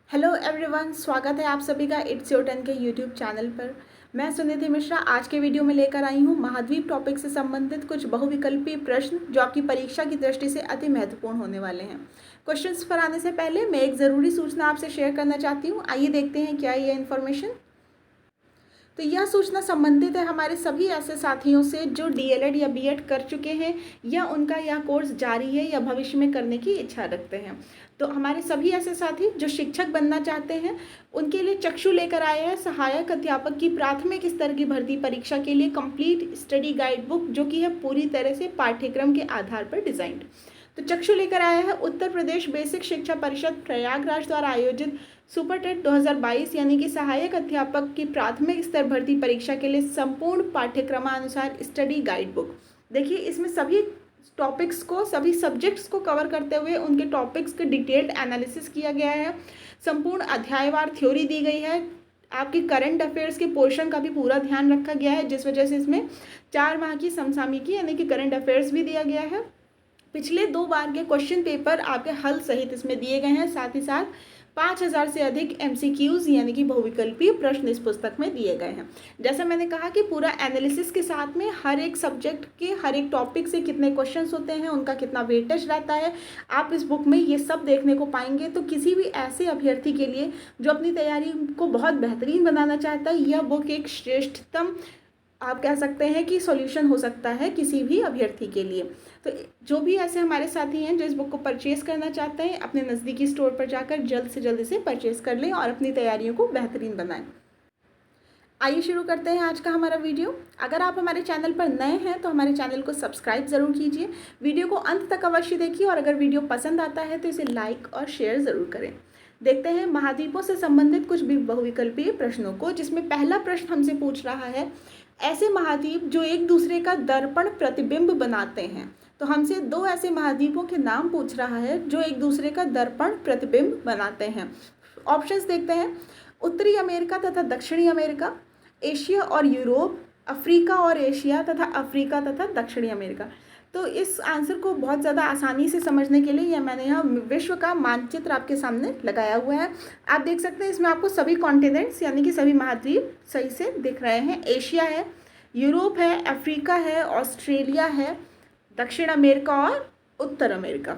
Hello everyone, स्वागत है आप सभी का इट्स योर टर्न के यूट्यूब चैनल पर। मैं सुनिधि मिश्रा आज के वीडियो में लेकर आई हूँ महाद्वीप टॉपिक से संबंधित कुछ बहुविकल्पी प्रश्न जो आपकी परीक्षा की दृष्टि से अति महत्वपूर्ण होने वाले हैं। क्वेश्चंस पर आने से पहले मैं एक ज़रूरी सूचना आपसे शेयर करना चाहती हूँ। आइए देखते हैं क्या है ये इन्फॉर्मेशन। तो यह सूचना संबंधित है हमारे सभी ऐसे साथियों से जो डीएलएड या बीएड कर चुके हैं या उनका यह कोर्स जारी है या भविष्य में करने की इच्छा रखते हैं। तो हमारे सभी ऐसे साथी जो शिक्षक बनना चाहते हैं उनके लिए चक्षु लेकर आए हैं सहायक अध्यापक की प्राथमिक स्तर की भर्ती परीक्षा के लिए कंप्लीट स्टडी गाइड बुक, जो कि है पूरी तरह से पाठ्यक्रम के आधार पर डिजाइंड। तो चक्षु लेकर आया है उत्तर प्रदेश बेसिक शिक्षा परिषद प्रयागराज द्वारा आयोजित सुपर टेट 2022 यानी कि सहायक अध्यापक की प्राथमिक स्तर भर्ती परीक्षा के लिए संपूर्ण पाठ्यक्रमानुसार स्टडी गाइड बुक। देखिए, इसमें सभी टॉपिक्स को, सभी सब्जेक्ट्स को कवर करते हुए उनके टॉपिक्स के डिटेल्ड एनालिसिस किया गया है। संपूर्ण अध्यायवार थ्योरी दी गई है। आपकी करंट अफेयर्स के पोर्शन का भी पूरा ध्यान रखा गया है, जिस वजह से इसमें 4 माह की समसामयिकी यानी कि करंट अफेयर्स भी दिया गया है। पिछले 2 बार के क्वेश्चन पेपर आपके हल सहित इसमें दिए गए हैं। साथ ही साथ 5000 से अधिक एमसीक्यूज यानी कि बहुविकल्पीय प्रश्न इस पुस्तक में दिए गए हैं। जैसा मैंने कहा कि पूरा एनालिसिस के साथ में हर एक सब्जेक्ट के हर एक टॉपिक से कितने क्वेश्चंस होते हैं, उनका कितना वेटेज रहता है, आप इस बुक में ये सब देखने को पाएंगे। तो किसी भी ऐसे अभ्यर्थी के लिए जो अपनी तैयारी को बहुत बेहतरीन बनाना चाहता है, यह बुक एक श्रेष्ठतम, आप कह सकते हैं कि सॉल्यूशन हो सकता है किसी भी अभ्यर्थी के लिए। तो जो भी ऐसे हमारे साथी हैं जो इस बुक को परचेज करना चाहते हैं, अपने नज़दीकी स्टोर पर जाकर जल्द से जल्द इसे परचेज कर लें और अपनी तैयारियों को बेहतरीन बनाएं। आइए शुरू करते हैं आज का हमारा वीडियो। अगर आप हमारे चैनल पर नए हैं तो हमारे चैनल को सब्सक्राइब ज़रूर कीजिए, वीडियो को अंत तक अवश्य देखिए और अगर वीडियो पसंद आता है तो इसे लाइक और शेयर ज़रूर करें। देखते हैं महाद्वीपों से संबंधित कुछ भी बहुविकल्पीय प्रश्नों को, जिसमें पहला प्रश्न हमसे पूछ रहा है ऐसे महाद्वीप जो एक दूसरे का दर्पण प्रतिबिंब बनाते हैं। तो हमसे 2 ऐसे महाद्वीपों के नाम पूछ रहा है जो एक दूसरे का दर्पण प्रतिबिंब बनाते हैं। ऑप्शंस देखते हैं। उत्तरी अमेरिका तथा दक्षिणी अमेरिका, एशिया और यूरोप, अफ्रीका और एशिया तथा अफ्रीका तथा दक्षिणी अमेरिका। तो इस आंसर को बहुत ज़्यादा आसानी से समझने के लिए मैंने यहाँ विश्व का मानचित्र आपके सामने लगाया हुआ है। आप देख सकते हैं इसमें आपको सभी कॉन्टिनेंट्स यानी कि सभी महाद्वीप सही से दिख रहे हैं। एशिया है, यूरोप है, अफ्रीका है, ऑस्ट्रेलिया है, दक्षिण अमेरिका और उत्तर अमेरिका।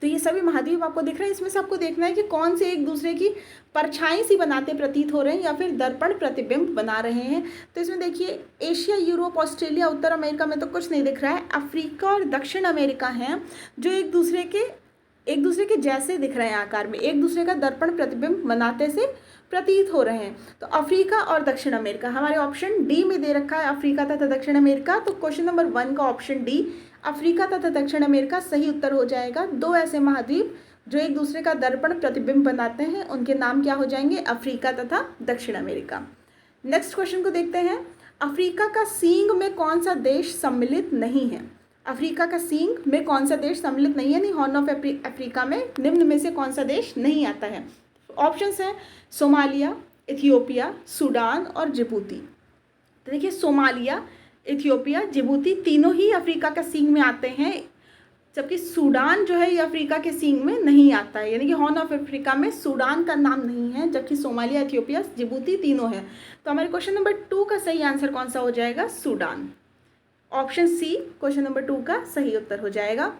तो ये सभी महाद्वीप आपको दिख रहे हैं। इसमें से आपको देखना है कि कौन से एक दूसरे की परछाई सी बनाते प्रतीत हो रहे हैं या फिर दर्पण प्रतिबिंब बना रहे हैं। तो इसमें देखिए, एशिया, यूरोप, ऑस्ट्रेलिया, उत्तर अमेरिका में तो कुछ नहीं दिख रहा है। अफ्रीका और दक्षिण अमेरिका हैं जो एक दूसरे के जैसे दिख रहे हैं आकार में, एक दूसरे का दर्पण प्रतिबिंब बनाते से प्रतीत हो रहे हैं। तो अफ्रीका और दक्षिण अमेरिका हमारे ऑप्शन डी में दे रखा है, अफ्रीका तथा दक्षिण अमेरिका। तो क्वेश्चन नंबर 1 का ऑप्शन डी, अफ्रीका तथा दक्षिण अमेरिका, सही उत्तर हो जाएगा। 2 ऐसे महाद्वीप जो एक दूसरे का दर्पण प्रतिबिंब बनाते हैं, उनके नाम क्या हो जाएंगे? अफ्रीका तथा दक्षिण अमेरिका। नेक्स्ट क्वेश्चन को देखते हैं। अफ्रीका का सींग में कौन सा देश सम्मिलित नहीं है? अफ्रीका का सींग में कौन सा देश सम्मिलित नहीं है, यानी हॉर्न ऑफ अफ्रीका में निम्न में से कौन सा देश नहीं आता है? ऑप्शंस हैं सोमालिया, इथियोपिया, सूडान और जिबूती। तो देखिए, सोमालिया, इथियोपिया, जिबूती तीनों ही अफ्रीका का सींग में आते हैं, जबकि सूडान जो है ये अफ्रीका के सींग में नहीं आता है, यानी कि हॉर्न ऑफ अफ्रीका में सूडान का नाम नहीं है, जबकि सोमालिया, इथियोपिया, जिबूती तीनों हैं। तो हमारे क्वेश्चन नंबर 2 का सही आंसर कौन सा हो जाएगा? Sudan. Option C question number 2 का सही उत्तर हो जाएगा।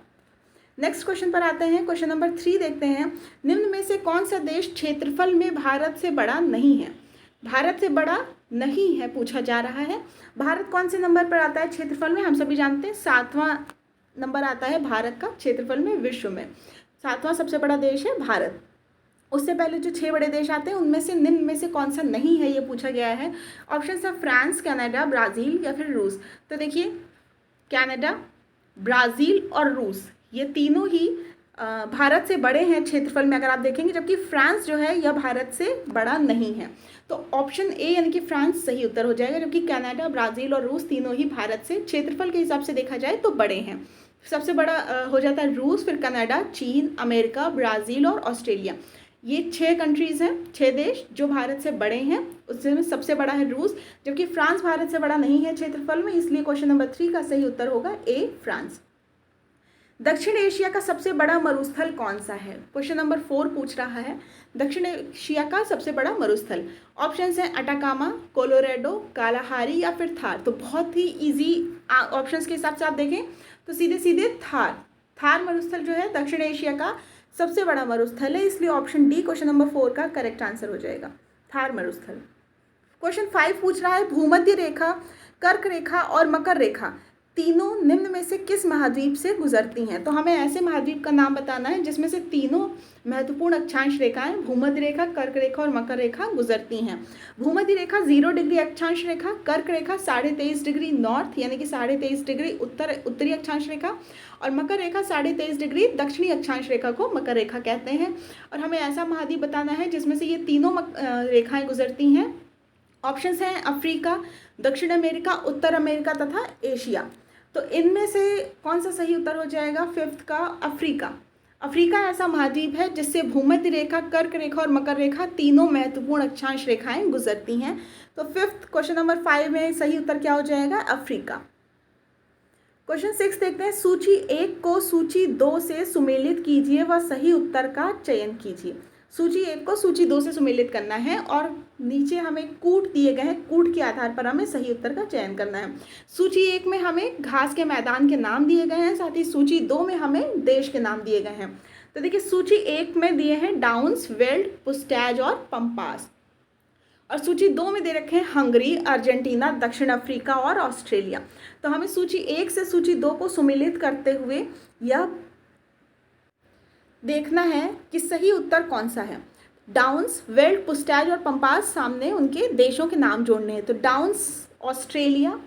नेक्स्ट क्वेश्चन पर आते हैं। क्वेश्चन नंबर 3 देखते हैं। निम्न में से कौन सा देश क्षेत्रफल में भारत से बड़ा नहीं है? भारत से बड़ा नहीं है पूछा जा रहा है। भारत कौन से नंबर पर आता है क्षेत्रफल में? हम सभी जानते हैं 7वां नंबर आता है भारत का क्षेत्रफल में विश्व में। 7वां सबसे बड़ा देश है भारत। उससे पहले जो 6 बड़े देश आते हैं उनमें से निम्न में से कौन सा नहीं है, ये पूछा गया है। ऑप्शन है फ्रांस, कनाडा, ब्राज़ील या फिर रूस। तो देखिए, कनाडा, ब्राज़ील और रूस ये तीनों ही भारत से बड़े हैं क्षेत्रफल में अगर आप देखेंगे, जबकि फ्रांस जो है यह भारत से बड़ा नहीं है। तो ऑप्शन ए यानी कि फ्रांस सही उत्तर हो जाएगा, जबकि कनाडा, ब्राज़ील और रूस तीनों ही भारत से क्षेत्रफल के हिसाब से देखा जाए तो बड़े हैं। सबसे बड़ा हो जाता है रूस, फिर कनाडा, चीन, अमेरिका, ब्राज़ील और ऑस्ट्रेलिया। ये 6 कंट्रीज़ हैं, 6 देश जो भारत से बड़े हैं। उसमें सबसे बड़ा है रूस, जबकि फ्रांस भारत से बड़ा नहीं है क्षेत्रफल में, इसलिए क्वेश्चन नंबर 3 का सही उत्तर होगा ए, फ्रांस। दक्षिण एशिया का सबसे बड़ा मरुस्थल कौन सा है? क्वेश्चन नंबर 4 पूछ रहा है, दक्षिण एशिया का सबसे बड़ा मरुस्थल। ऑप्शंस हैं अटाकामा, कोलोराडो, कालाहारी या फिर थार। तो बहुत ही इजी ऑप्शंस के हिसाब से आप देखें तो सीधे सीधे थार मरुस्थल जो है दक्षिण एशिया का सबसे बड़ा मरुस्थल है, इसलिए ऑप्शन डी क्वेश्चन नंबर 4 का करेक्ट आंसर हो जाएगा, थार मरुस्थल। क्वेश्चन 5 पूछ रहा है, भूमध्य रेखा, कर्क रेखा और मकर रेखा तीनों निम्न में से किस महाद्वीप से गुजरती हैं? तो हमें ऐसे महाद्वीप का नाम बताना है जिसमें से तीनों महत्वपूर्ण अक्षांश रेखाएं भूमध्य रेखा, कर्क रेखा और मकर रेखा गुजरती हैं। भूमध्य रेखा 0 डिग्री अक्षांश रेखा, कर्क रेखा 23.5 डिग्री नॉर्थ यानी कि 23.5 डिग्री उत्तरी अक्षांश रेखा, और मकर रेखा 23.5 डिग्री दक्षिणी अक्षांश रेखा को मकर रेखा कहते हैं। और हमें ऐसा महाद्वीप बताना है जिसमें से ये तीनों रेखाएं गुजरती हैं। ऑप्शंस हैं अफ्रीका, दक्षिण अमेरिका, उत्तर अमेरिका तथा एशिया। तो इनमें से कौन सा सही उत्तर हो जाएगा? 5th का अफ्रीका। अफ्रीका ऐसा महाद्वीप है जिससे भूमध्य रेखा, कर्क रेखा और मकर रेखा तीनों महत्वपूर्ण अक्षांश रेखाएं गुजरती हैं। तो 5th क्वेश्चन नंबर 5 में सही उत्तर क्या हो जाएगा? अफ्रीका। क्वेश्चन 6 देखते हैं, सूची 1 को सूची 2 से सुमेलित कीजिए व सही उत्तर का चयन कीजिए। सूची 1 को सूची 2 से सुमेलित करना है और नीचे हमें कूट दिए गए हैं, कूट के आधार पर हमें सही उत्तर का चयन करना है। सूची 1 में हमें घास के मैदान के नाम दिए गए हैं, साथ ही सूची 2 में हमें देश के नाम दिए गए हैं। तो देखिए सूची 1 में दिए हैं डाउन्स, वेल्ड, पुस्टैज और पंपास, और सूची 2 में दे रखे हैं हंगरी, अर्जेंटीना, दक्षिण अफ्रीका और ऑस्ट्रेलिया। तो हमें सूची 1 से सूची 2 को सुमेलित करते हुए यह देखना है कि सही उत्तर कौन सा है। डाउन्स, वेल्ड, पुस्टैज और पंपास सामने उनके देशों के नाम जोड़ने हैं। तो डाउन्स ऑस्ट्रेलिया,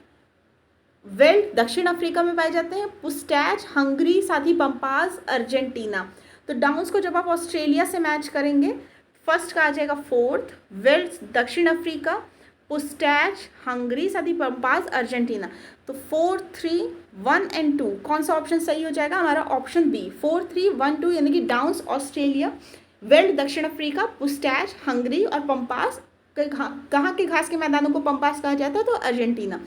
वेल्ड दक्षिण अफ्रीका में पाए जाते हैं, पुस्टैज हंगरी, साथ ही पंपास अर्जेंटीना। तो डाउन्स को जब आप ऑस्ट्रेलिया से मैच करेंगे, फर्स्ट का आ जाएगा 4th, वेल्ड दक्षिण अफ्रीका, पुस्टैज हंगरी, साथ ही पंपास अर्जेंटीना। तो 4, 3, 1 एंड 2 कौन सा ऑप्शन सही हो जाएगा? हमारा ऑप्शन बी 4, 3, 1, 2 यानी कि डाउन्स ऑस्ट्रेलिया, वेल्ड दक्षिण अफ्रीका, पुस्टैज हंगरी और पंपास कहाँ के घास के मैदानों को पंपास कहा जाता है? तो Argentina.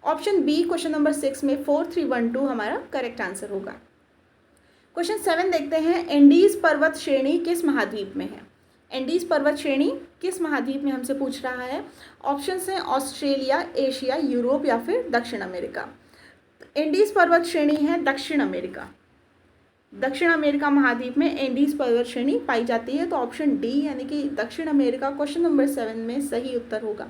Option B question number 6 में 4, 3, 1, 2 हमारा करेक्ट आंसर होगा। क्वेश्चन 7 देखते हैं, एंडीज पर्वत श्रेणी किस महाद्वीप में है? एंडीज पर्वत श्रेणी किस महाद्वीप में हमसे पूछ रहा है? ऑप्शंस हैं ऑस्ट्रेलिया, एशिया, यूरोप या फिर दक्षिण अमेरिका। एंडीज पर्वत श्रेणी है दक्षिण अमेरिका। दक्षिण अमेरिका महाद्वीप में एंडीज पर्वत श्रेणी पाई जाती है। तो ऑप्शन डी यानी कि दक्षिण अमेरिका क्वेश्चन नंबर 7 में सही उत्तर होगा।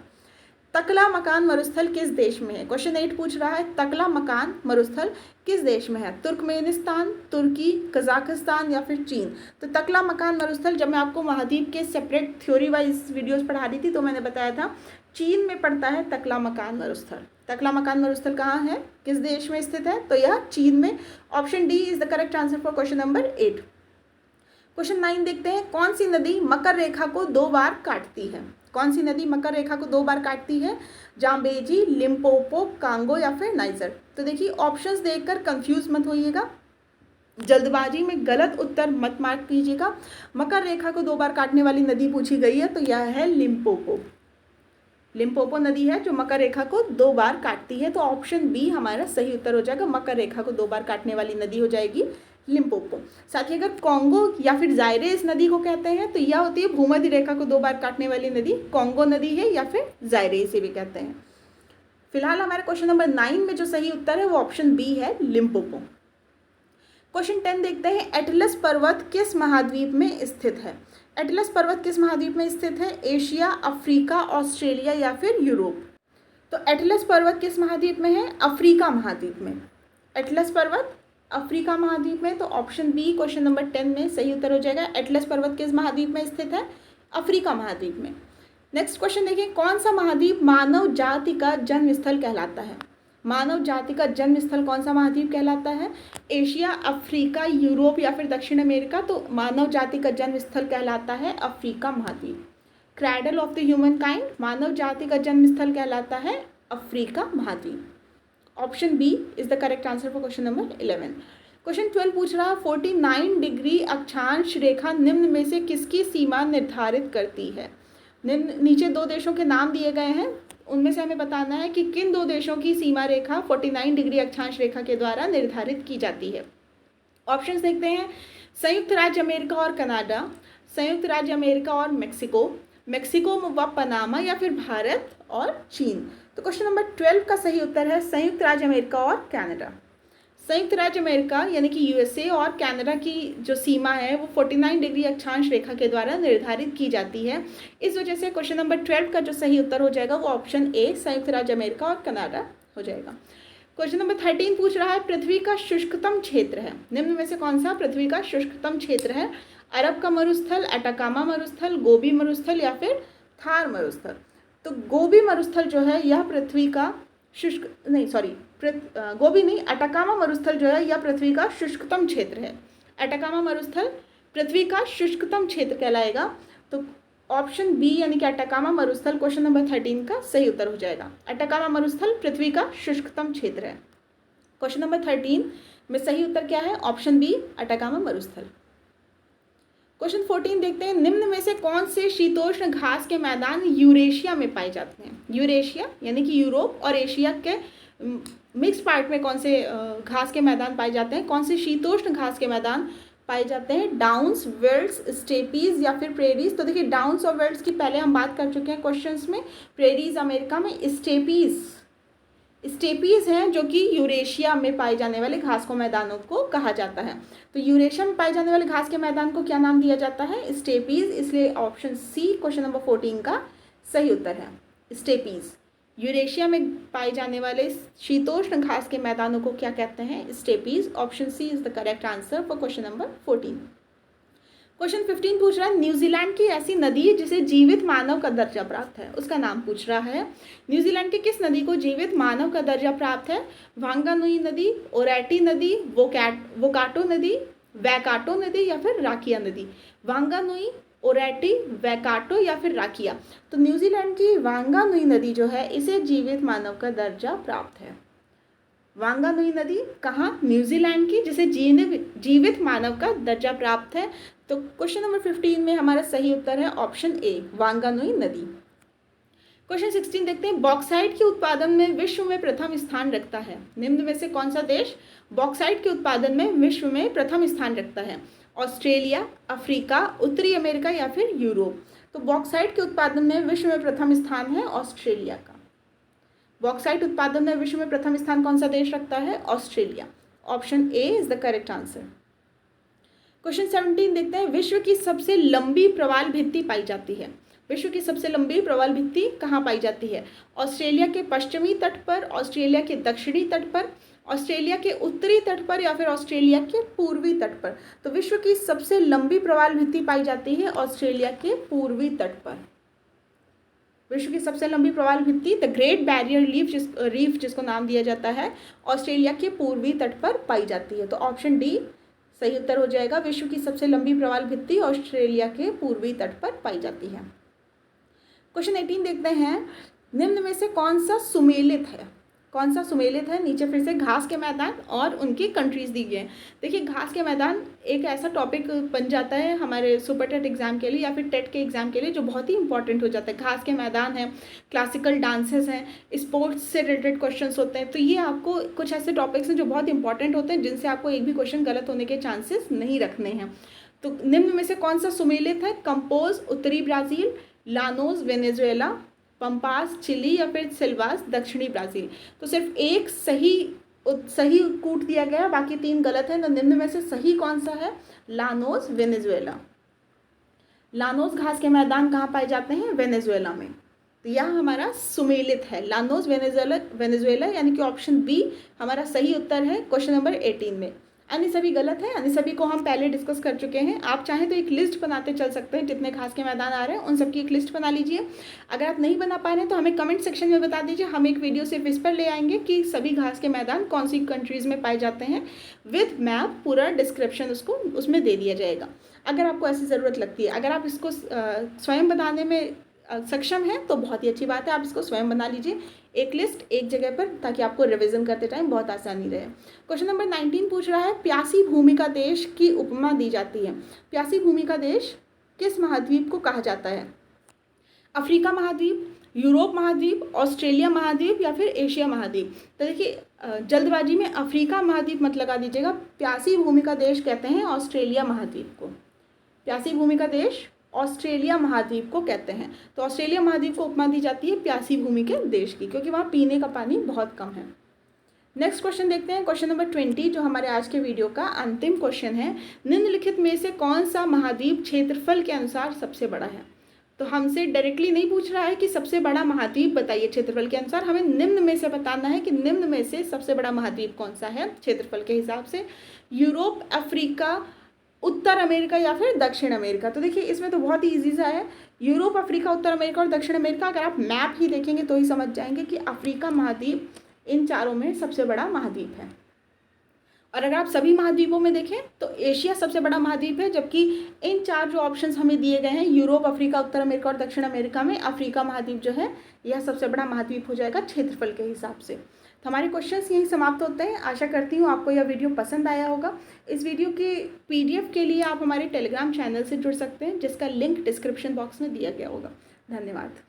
तकला मकान मरुस्थल किस देश में है? क्वेश्चन 8 पूछ रहा है, तकला मकान मरुस्थल किस देश में है? तुर्कमेनिस्तान, तुर्की, कजाकिस्तान या फिर चीन। तो तकला मकान मरुस्थल, जब मैं आपको महाद्वीप के सेपरेट थ्योरी वाइज वीडियोस पढ़ा रही थी तो मैंने बताया था चीन में पड़ता है तकला मकान मरुस्थल। तकला मकान मरुस्थल कहाँ है, किस देश में स्थित है? तो यह चीन में। Option D is the correct answer for question number 8। Question 9 देखते हैं, कौन सी नदी मकर रेखा को 2 बार काटती है? कौन सी नदी मकर रेखा को 2 बार काटती है? जाम्बेजी, लिम्पोपो, कांगो या फिर नाइजर। तो देखिए ऑप्शंस देखकर कंफ्यूज मत होइएगा, जल्दबाजी में गलत उत्तर मत मार्क कीजिएगा। मकर रेखा को 2 बार काटने वाली नदी पूछी गई है तो यह है लिम्पोपो। लिम्पोपो नदी है जो मकर रेखा को 2 बार काटती है। तो ऑप्शन बी हमारा सही उत्तर हो जाएगा, मकर रेखा को 2 बार काटने वाली नदी हो जाएगी लिम्पोपो। साथ ही अगर कॉन्गो या फिर जायरेस नदी को कहते हैं तो यह होती है भूमध्य रेखा को 2 बार काटने वाली नदी, कॉन्गो नदी है या फिर जायरेस से भी कहते हैं। फिलहाल हमारे क्वेश्चन नंबर 9 में जो सही उत्तर है वो ऑप्शन बी है लिम्पोपो। क्वेश्चन 10 देखते हैं, एटलस पर्वत किस महाद्वीप में स्थित है? एटलस पर्वत किस महाद्वीप में स्थित है? एशिया, अफ्रीका, ऑस्ट्रेलिया या फिर यूरोप। तो एटलस पर्वत किस महाद्वीप में है? अफ्रीका महाद्वीप में। एटलस पर्वत अफ्रीका महाद्वीप में। तो ऑप्शन बी क्वेश्चन नंबर 10 में सही उत्तर हो जाएगा। एटलस पर्वत किस महाद्वीप में स्थित है? अफ्रीका महाद्वीप में। नेक्स्ट क्वेश्चन देखिए, कौन सा महाद्वीप मानव जाति का जन्म स्थल कहलाता है? मानव जाति का जन्म स्थल कौन सा महाद्वीप कहलाता है? एशिया, अफ्रीका, यूरोप या फिर दक्षिण अमेरिका। तो मानव जाति का जन्म स्थल कहलाता है अफ्रीका महाद्वीप। Cradle of the humankind, मानव जाति का जन्म स्थल कहलाता है अफ्रीका महाद्वीप। Option B is the correct answer for question number 11। Question 12 पूछ रहा है, 49 डिग्री अक्षांश रेखा निम्न में से किसकी सीमा निर्धारित करती है? नीचे 2 देशों के नाम दिए गए हैं, उनमें से हमें बताना है कि किन 2 देशों की सीमा रेखा 49 डिग्री अक्षांश रेखा के द्वारा निर्धारित की जाती है। ऑप्शंस देखते हैं। संयुक्त राज्य अमेरिका और कनाडा, संयुक्त राज्य अमेरिका और मेक्सिको, मेक्सिको व पनामा, या फिर भारत और चीन। तो क्वेश्चन नंबर 12 का सही उत्तर है संयुक्त राज्य अमेरिका और कनाडा। संयुक्त राज्य अमेरिका यानी कि यूएसए और कनाडा की जो सीमा है वो 49 डिग्री अक्षांश रेखा के द्वारा निर्धारित की जाती है। इस वजह से क्वेश्चन नंबर 12 का जो सही उत्तर हो जाएगा वो ऑप्शन ए संयुक्त राज्य अमेरिका और कनाडा हो जाएगा। क्वेश्चन नंबर 13 पूछ रहा है पृथ्वी का शुष्कतम क्षेत्र है, निम्न में से कौन सा पृथ्वी का शुष्कतम क्षेत्र है? अरब का मरुस्थल, अटाकामा मरुस्थल, गोबी मरुस्थल, या फिर थार मरुस्थल। तो गोबी मरुस्थल जो है यह पृथ्वी का शुष्क नहीं सॉरी गोबी नहीं, अटाकामा मरुस्थल जो है यह पृथ्वी का शुष्कतम क्षेत्र है। अटाकामा मरुस्थल पृथ्वी का शुष्कतम क्षेत्र कहलाएगा। तो ऑप्शन बी यानी कि अटाकामा मरुस्थल क्वेश्चन नंबर 13 का सही उत्तर हो जाएगा। अटाकामा मरुस्थल पृथ्वी का शुष्कतम क्षेत्र है। क्वेश्चन नंबर 13 में सही उत्तर क्या है? ऑप्शन बी अटाकामा मरुस्थल। क्वेश्चन 14 देखते हैं, निम्न में से कौन से शीतोष्ण घास के मैदान यूरेशिया में पाए जाते हैं? यूरेशिया यानी कि यूरोप और एशिया के मिक्स पार्ट में कौन से घास के मैदान पाए जाते हैं? कौन से शीतोष्ण घास के मैदान पाए जाते हैं? डाउन्स, वेल्ड्स, स्टेपीज, या फिर प्रेरीज। तो देखिए डाउन्स और वेल्ड्स की पहले हम बात कर चुके हैं क्वेश्चंस में। प्रेरीज अमेरिका में, स्टेपीज हैं जो कि यूरेशिया में पाए जाने वाले घास को मैदानों को कहा जाता है। तो यूरेशिया में पाए जाने वाले घास के मैदान को क्या नाम दिया जाता है? स्टेपीज। इसलिए ऑप्शन सी क्वेश्चन नंबर 14 का सही उत्तर है, स्टेपीज। यूरेशिया में पाए जाने वाले शीतोष्ण घास के मैदानों को क्या कहते हैं? Steppes. Option C is the correct answer for question number 14। Question 15 पूछ रहा है, न्यूजीलैंड की ऐसी नदी जिसे जीवित मानव का दर्जा प्राप्त है, उसका नाम पूछ रहा है। न्यूजीलैंड की किस नदी को जीवित मानव का दर्जा प्राप्त है? वांगानुई नदी, ओरेटी नदी, वोकाटो नदी, वैकाटो नदी, या फिर राकिया नदी। वांगानुई, ओरेटी, वैकाटो, या फिर राकिया। तो न्यूजीलैंड की वांगानुई नदी जो है इसे जीवित मानव का दर्जा प्राप्त है। वांगानुई नदी कहाँ? न्यूजीलैंड की, जिसे जीवित मानव का दर्जा प्राप्त है। तो क्वेश्चन नंबर 15 में हमारा सही उत्तर है ऑप्शन ए, वांगानुई नदी। क्वेश्चन 16 देखते हैं, बॉक्साइट के उत्पादन में विश्व में प्रथम स्थान रखता है, निम्न में से कौन सा देश बॉक्साइट के उत्पादन में विश्व में प्रथम स्थान रखता है? ऑस्ट्रेलिया, अफ्रीका, उत्तरी अमेरिका, या फिर यूरोप। तो बॉक्साइट के उत्पादन में विश्व में प्रथम स्थान है ऑस्ट्रेलिया का। बॉक्साइट उत्पादन में विश्व में प्रथम स्थान कौन सा देश रखता है? Australia. Option A is the correct answer. Question 17 देखते हैं, विश्व की सबसे लंबी प्रवाल भित्ति पाई जाती है। विश्व की सबसे लंबी प्रवाल भित्ति कहाँ पाई जाती है? ऑस्ट्रेलिया के पश्चिमी तट पर, ऑस्ट्रेलिया के दक्षिणी तट पर, ऑस्ट्रेलिया के उत्तरी तट पर, या फिर ऑस्ट्रेलिया के पूर्वी तट पर। तो विश्व की सबसे लंबी प्रवाल भित्ति पाई जाती है ऑस्ट्रेलिया के पूर्वी तट पर। विश्व की सबसे लंबी प्रवाल भित्ति द ग्रेट बैरियर रीफ जिसको नाम दिया जाता है, ऑस्ट्रेलिया के पूर्वी तट पर पाई जाती है। तो ऑप्शन डी सही उत्तर हो जाएगा, विश्व की सबसे लंबी प्रवाल भित्ति ऑस्ट्रेलिया के पूर्वी तट पर पाई जाती है। क्वेश्चन 18 देखते हैं, निम्न में से कौन सा सुमेलित है? कौन सा सुमेलित है? नीचे फिर से घास के मैदान और उनकी कंट्रीज दी गई हैं। देखिए घास के मैदान एक ऐसा टॉपिक बन जाता है हमारे सुपर टेट एग्जाम के लिए या फिर टेट के एग्जाम के लिए जो बहुत ही इंपॉर्टेंट हो जाता है। घास के मैदान है, क्लासिकल डांसेस हैं, स्पोर्ट्स से रिलेटेड क्वेश्चंस होते हैं। तो ये आपको कुछ ऐसे टॉपिक्स हैं जो बहुत इंपॉर्टेंट होते हैं, जिनसे आपको एक भी क्वेश्चन गलत होने के चांसेस नहीं रखने हैं। तो निम्न में से कौन सा सुमेलित है? कंपोज उत्तरी Brazil, llanos Venezuela, pampas Chile, या फिर सिल्वास दक्षिणी ब्राज़ील। तो सिर्फ एक सही कूट दिया गया, बाकी 3 गलत है। तो निम्न में से सही कौन सा है? Llanos Venezuela. लानोस घास के मैदान कहाँ पाए जाते हैं? वेनेजुएला में। तो यह हमारा सुमेलित है, लानोस वेनेजुएला, यानी कि ऑप्शन बी हमारा सही उत्तर है क्वेश्चन नंबर 18 में। अन्य सभी गलत है, अन्य सभी को हम पहले डिस्कस कर चुके हैं। आप चाहें तो एक लिस्ट बनाते चल सकते हैं, जितने घास के मैदान आ रहे हैं उन सबकी एक लिस्ट बना लीजिए। अगर आप नहीं बना पा रहे हैं तो हमें कमेंट सेक्शन में बता दीजिए, हम एक वीडियो सिर्फ इस पर ले आएंगे कि सभी घास के मैदान कौन सी कंट्रीज़ में पाए जाते हैं, विद मैप, पूरा डिस्क्रिप्शन उसको उसमें दे दिया जाएगा अगर आपको ऐसी ज़रूरत लगती है। अगर आप इसको स्वयं बनाने में सक्षम है तो बहुत ही अच्छी बात है, आप इसको स्वयं बना लीजिए एक लिस्ट एक जगह पर, ताकि आपको रिवीजन करते टाइम बहुत आसानी रहे। क्वेश्चन नंबर 19 पूछ रहा है, प्यासी भूमि का देश की उपमा दी जाती है। प्यासी भूमि का देश किस महाद्वीप को कहा जाता है? अफ्रीका महाद्वीप, यूरोप महाद्वीप, ऑस्ट्रेलिया महाद्वीप या फिर एशिया महाद्वीप। तो देखिए जल्दबाजी में अफ्रीका महाद्वीप मत लगा दीजिएगा। प्यासी भूमि का देश कहते हैं ऑस्ट्रेलिया महाद्वीप को। प्यासी भूमि का देश ऑस्ट्रेलिया महाद्वीप को कहते हैं। तो ऑस्ट्रेलिया महाद्वीप को उपमा दी जाती है प्यासी भूमि के देश की, क्योंकि वहाँ पीने का पानी बहुत कम है। नेक्स्ट क्वेश्चन देखते हैं, क्वेश्चन नंबर 20 जो हमारे आज के वीडियो का अंतिम क्वेश्चन है। निम्नलिखित में से कौन सा महाद्वीप क्षेत्रफल के अनुसार सबसे बड़ा है? तो हमसे डायरेक्टली नहीं पूछ रहा है कि सबसे बड़ा महाद्वीप बताइए क्षेत्रफल के अनुसार, हमें निम्न में से बताना है कि निम्न में से सबसे बड़ा महाद्वीप कौन सा है क्षेत्रफल के हिसाब से। यूरोप, अफ्रीका, उत्तर अमेरिका या फिर दक्षिण अमेरिका। तो देखिए इसमें तो बहुत ही ईजी सा है, यूरोप, अफ्रीका, उत्तर अमेरिका और दक्षिण अमेरिका। अगर आप मैप ही देखेंगे तो ही समझ जाएंगे कि अफ्रीका महाद्वीप इन चारों में सबसे बड़ा महाद्वीप है। और अगर आप सभी महाद्वीपों में देखें तो एशिया सबसे बड़ा महाद्वीप है, जबकि इन चार जो ऑप्शंस हमें दिए गए हैं यूरोप, अफ्रीका, उत्तर अमेरिका और दक्षिण अमेरिका में अफ्रीका महाद्वीप जो है यह सबसे बड़ा महाद्वीप हो जाएगा क्षेत्रफल के हिसाब से। तो हमारे क्वेश्चंस यहीं समाप्त होते हैं। आशा करती हूँ आपको यह वीडियो पसंद आया होगा। इस वीडियो के PDF के लिए आप हमारे टेलीग्राम चैनल से जुड़ सकते हैं, जिसका लिंक डिस्क्रिप्शन बॉक्स में दिया गया होगा। धन्यवाद।